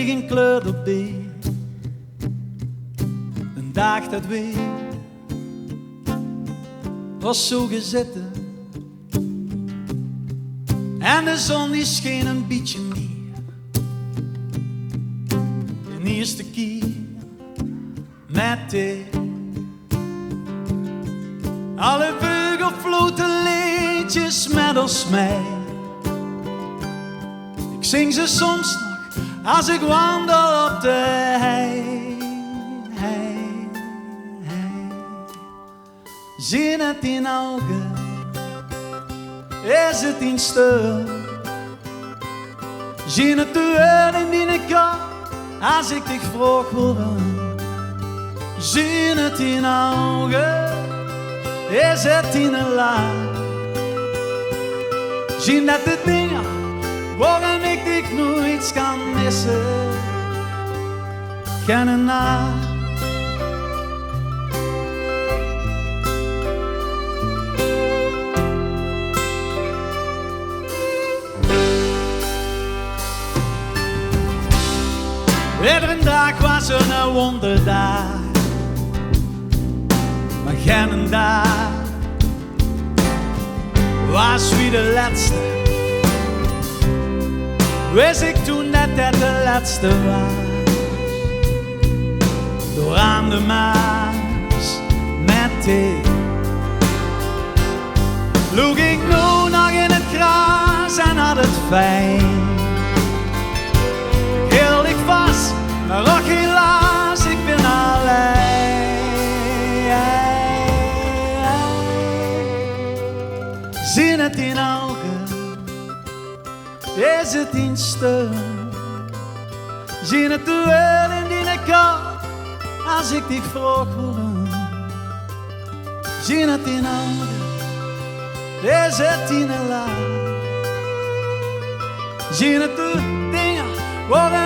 kreeg een kleur op die. Een dag dat weer was zo gezeten. En de zon die scheen een beetje meer. De eerste keer met thee. Alle vogels floten liedjes met ons mee. Ik zing ze soms nog als ik wandel op de hei. Zie het in ogen, is het in stil. Zie het te in die kant als ik dich vroeg waarom. Zie het in ogen, is het in een laag. Zie dat de dingen waarom ik dich nooit kan missen. Gaan na. Iedere dag was een wonderdag, maar geen dag was wie de laatste. Wist ik toen dat het de laatste was. Door aan de Maas met thee loog ik nu nog in het gras en had het fijn. Hield ik vast, maar ook helaas, ik ben alleen. Zie het in ogen, is het in steun. Zie het te wel in die kant, als ik dich vroeg waarom. Zie het in ogen, is het in een laag. Zie het te dingen waarom